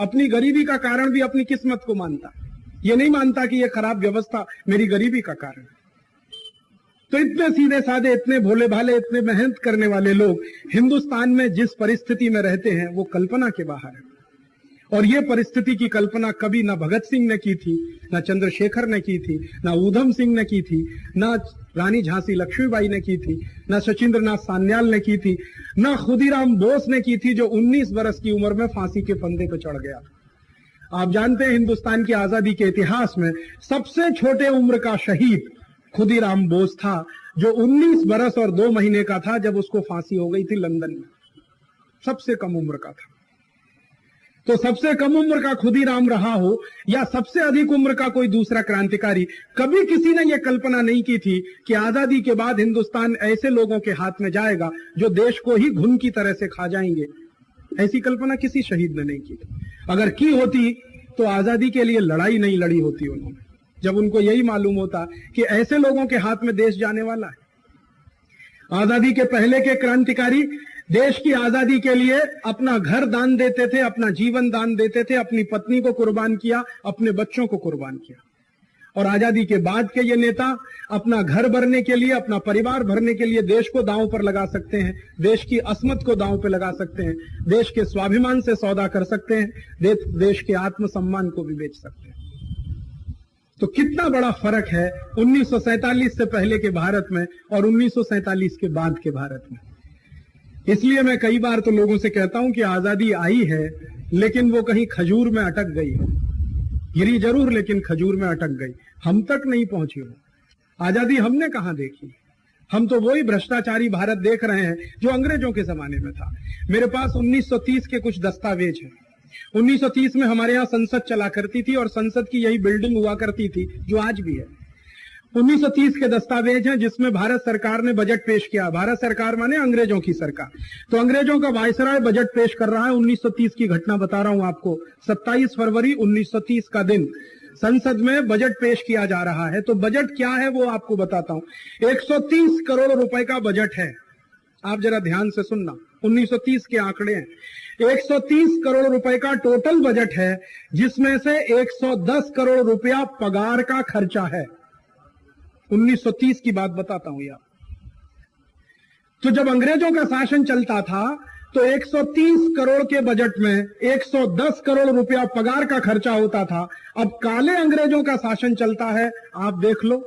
अपनी गरीबी का कारण भी अपनी किस्मत को मानता, ये नहीं मानता कि ये खराब व्यवस्था मेरी गरीबी का कारण है। तो इतने सीधे साधे, इतने भोले भाले, इतने मेहनत करने वाले लोग हिंदुस्तान में जिस परिस्थिति में रहते हैं वो कल्पना के बाहर है। और ये परिस्थिति की कल्पना कभी ना भगत सिंह ने की थी, ना चंद्रशेखर ने की थी, ना ऊधम सिंह ने की थी, ना रानी झांसी लक्ष्मीबाई ने की थी, ना सचिंद्रनाथ सान्याल ने की थी, ना खुदीराम बोस ने की थी, जो 19 वर्ष की उम्र में फांसी के फंदे पर चढ़ गया। आप जानते हैं हिंदुस्तान की आजादी के इतिहास में सबसे छोटे उम्र का शहीद खुदीराम बोस था, जो 19 वर्ष और 2 महीने का था जब उसको फांसी हो गई थी लंदन में। सबसे कम उम्र का था। तो सबसे कम उम्र का खुदीराम रहा हो या सबसे अधिक उम्र का कोई दूसरा क्रांतिकारी, कभी किसी ने यह कल्पना नहीं की थी कि आजादी के बाद हिंदुस्तान ऐसे लोगों के हाथ में जाएगा जो देश को ही घुन की तरह से खा जाएंगे। ऐसी कल्पना किसी शहीद ने नहीं की थी। अगर की होती तो आजादी के लिए लड़ाई नहीं लड़ी होती उन्होंने, जब उनको यही मालूम होता कि ऐसे लोगों के हाथ में देश जाने वाला है। आजादी के पहले के क्रांतिकारी देश की आजादी के लिए अपना घर दान देते थे, अपना जीवन दान देते थे, अपनी पत्नी को कुर्बान किया, अपने बच्चों को कुर्बान किया। और आजादी के बाद के ये नेता अपना घर भरने के लिए, अपना परिवार भरने के लिए देश को दांव पर लगा सकते हैं, देश की अस्मत को दांव पर लगा सकते हैं, देश के स्वाभिमान से सौदा कर सकते हैं, देश के आत्मसम्मान को भी बेच सकते हैं। तो कितना बड़ा फर्क है 1947 से पहले के भारत में और 1947 के बाद के भारत में। इसलिए मैं कई बार तो लोगों से कहता हूं कि आजादी आई है लेकिन वो कहीं खजूर में अटक गई है। गिरी जरूर लेकिन खजूर में अटक गई, हम तक नहीं पहुंची हो। आजादी हमने कहां देखी? हम तो वही भ्रष्टाचारी भारत देख रहे हैं जो अंग्रेजों के जमाने में था। मेरे पास 1930 के कुछ दस्तावेज हैं। 1930 में हमारे यहां संसद चला करती थी और संसद की यही बिल्डिंग हुआ करती थी जो आज भी है। 1930 के दस्तावेज हैं जिसमें भारत सरकार ने बजट पेश किया। भारत सरकार माने अंग्रेजों की सरकार। तो अंग्रेजों का वायसराय बजट पेश कर रहा है। 1930 की घटना बता रहा हूं आपको। 27 फरवरी 1930 का दिन संसद में बजट पेश किया जा रहा है। तो बजट क्या है वो आपको बताता हूं। 130 करोड़ रुपए का बजट है। आप जरा ध्यान से सुनना, 1930 के आंकड़े हैं। 130 करोड़ रुपए का टोटल बजट है, जिसमें से 110 करोड़ रुपया पगार का खर्चा है। 1930 की बात बताता हूं यार। तो जब अंग्रेजों का शासन चलता था तो 130 करोड़ के बजट में 110 करोड़ रुपया पगार का खर्चा होता था। अब काले अंग्रेजों का शासन चलता है, आप देख लो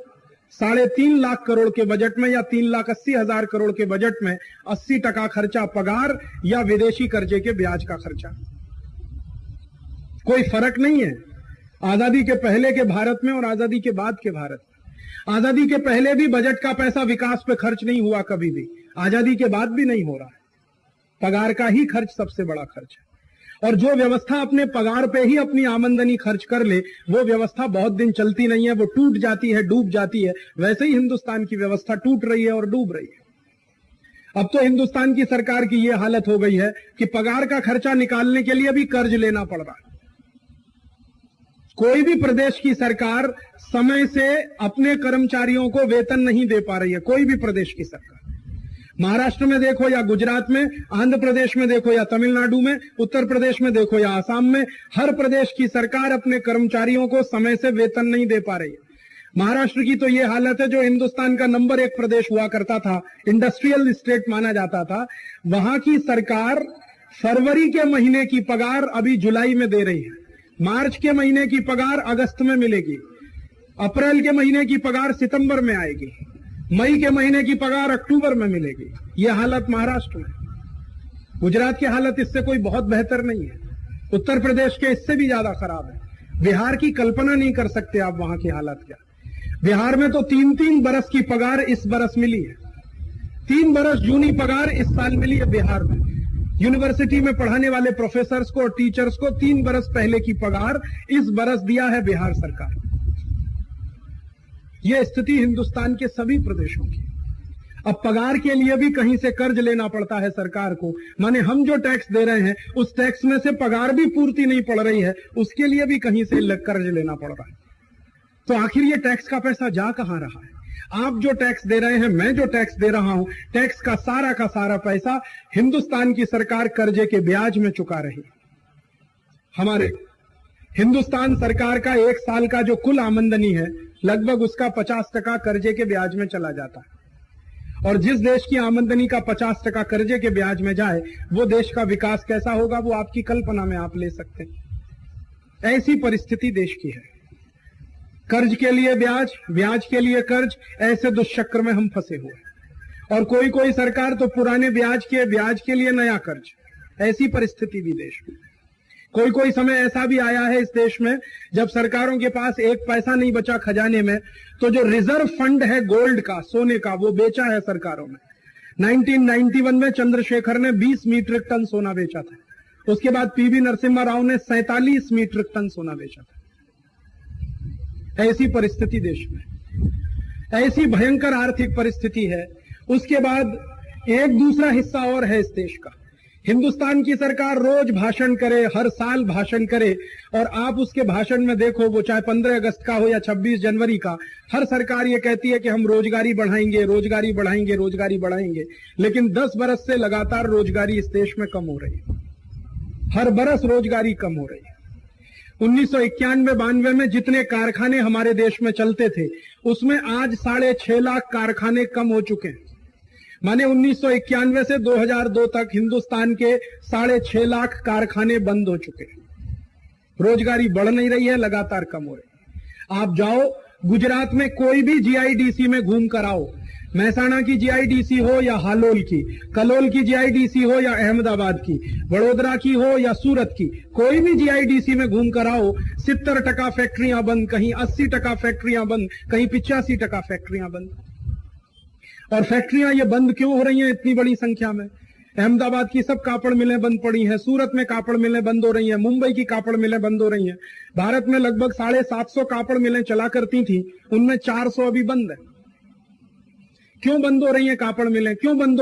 3.5 लाख करोड़ के बजट में या 3,80,000 करोड़ के बजट में 80% खर्चा पगार या विदेशी कर्जे के ब्याज का खर्चा। कोई फर्क नहीं है आजादी के पहले के भारत में और आजादी के बाद के भारत में। आजादी के पहले भी बजट का पैसा विकास पे खर्च नहीं हुआ कभी भी, आजादी के बाद भी नहीं हो रहा है। पगार का ही खर्च सबसे बड़ा खर्च है। और जो व्यवस्था अपने पगार पे ही अपनी आमदनी खर्च कर ले वो व्यवस्था बहुत दिन चलती नहीं है, वो टूट जाती है, डूब जाती है। वैसे ही हिंदुस्तान की व्यवस्था टूट रही है और डूब रही है। अब तो हिंदुस्तान की सरकार की ये हालत हो गई है कि पगार का खर्चा निकालने के लिए भी कर्ज लेना पड़ रहा है। कोई भी प्रदेश की सरकार समय से अपने कर्मचारियों को वेतन नहीं दे पा रही है। कोई भी प्रदेश की सरकार, महाराष्ट्र में देखो या गुजरात में, आंध्र प्रदेश में देखो या तमिलनाडु में, उत्तर प्रदेश में देखो या आसाम में, हर प्रदेश की सरकार अपने कर्मचारियों को समय से वेतन नहीं दे पा रही है। महाराष्ट्र की तो ये हालत है, जो हिंदुस्तान का नंबर 1 प्रदेश हुआ करता था, इंडस्ट्रियल स्टेट माना जाता था, वहां की सरकार फरवरी के महीने की पगार अभी जुलाई में दे रही है, मार्च के महीने की पगार अगस्त में मिलेगी, अप्रैल के महीने की पगार सितंबर में आएगी, मई के महीने की पगार अक्टूबर में मिलेगी। यह हालत महाराष्ट्र में। गुजरात की हालत इससे कोई बहुत बेहतर नहीं है, उत्तर प्रदेश के इससे भी ज्यादा खराब है। बिहार की कल्पना नहीं कर सकते आप वहां की हालत क्या। बिहार में तो 3-3 बरस की पगार इस बरस मिली है, 3 बरस जूनी पगार इस साल मिली है बिहार में। यूनिवर्सिटी में पढ़ाने वाले प्रोफेसर्स को और टीचर्स को 3 बरस पहले की पगार इस बरस दिया है बिहार सरकार। यह स्थिति हिंदुस्तान के सभी प्रदेशों की। अब पगार के लिए भी कहीं से कर्ज लेना पड़ता है सरकार को, माने हम जो टैक्स दे रहे हैं उस टैक्स में से पगार भी पूर्ति नहीं पड़ रही है, उसके लिए भी कहीं से कर्ज लेना पड़ रहा है। तो आखिर ये टैक्स का पैसा जा कहां रहा है? आप जो टैक्स दे रहे हैं, मैं जो टैक्स दे रहा हूं, टैक्स का सारा पैसा हिंदुस्तान की सरकार कर्जे के ब्याज में चुका रही। हमारे हिंदुस्तान सरकार का एक साल का जो कुल आमदनी है लगभग उसका 50% कर्जे के ब्याज में चला जाता है। और जिस देश की आमदनी का 50% कर्जे के ब्याज में जाए वो देश का विकास कैसा होगा वो आपकी कल्पना में आप ले सकते हैं। ऐसी परिस्थिति देश की है। कर्ज के लिए ब्याज, ब्याज के लिए कर्ज, ऐसे दुष्चक्र में हम फंसे हुए हैं। और कोई कोई सरकार तो पुराने ब्याज के लिए नया कर्ज, ऐसी परिस्थिति भी देश में। कोई कोई समय ऐसा भी आया है इस देश में जब सरकारों के पास एक पैसा नहीं बचा खजाने में, तो जो रिजर्व फंड है गोल्ड का, सोने का, वो बेचा है सरकारों ने। 1991 में चंद्रशेखर ने 20 मीट्रिक टन सोना बेचा था। उसके बाद पीवी नरसिम्हा राव ने 47 मीट्रिक टन सोना बेचा था। ऐसी परिस्थिति देश में, ऐसी भयंकर आर्थिक परिस्थिति है। उसके बाद एक दूसरा हिस्सा और है इस देश का। हिंदुस्तान की सरकार रोज भाषण करे, हर साल भाषण करे, और आप उसके भाषण में देखो, वो चाहे 15 अगस्त का हो या 26 जनवरी का, हर सरकार ये कहती है कि हम रोजगारी बढ़ाएंगे, रोजगारी बढ़ाएंगे, रोजगारी बढ़ाएंगे। लेकिन 10 बरस से लगातार रोजगारी इस देश में कम हो रही है। हर बरस रोजगारी कम हो रही है। 1991-92 में जितने कारखाने हमारे देश में चलते थे उसमें आज 6.5 लाख कारखाने कम हो चुके हैं। माने 1991 से 2002 तक हिंदुस्तान के 6.5 लाख कारखाने बंद हो चुके हैं। रोजगारी बढ़ नहीं रही है, लगातार कम हो रही है। आप जाओ गुजरात में कोई भी जीआईडीसी में घूम कर आओ, महसाणा की जीआईडीसी हो या हालोल की, कलोल की जीआईडीसी हो या अहमदाबाद की, वडोदरा की हो या सूरत की, कोई भी जीआईडीसी में घूम कर आओ, 70% फैक्ट्रियां बंद, कहीं 80% फैक्ट्रियां बंद, कहीं 85% फैक्ट्रियां बंद। और फैक्ट्रियां ये बंद क्यों हो रही हैं इतनी बड़ी संख्या में? अहमदाबाद की सब कापड़ मिलें बंद पड़ी हैं, सूरत में कापड़ मिलें बंद हो रही हैं, मुंबई की कापड़ मिलें बंद हो रही हैं। भारत में लगभग 750 कापड़ मिलें चला करती थी, उनमें 400 अभी बंद है। क्यों बंद हो रही हैं कापड़ मिलें? क्यों बंद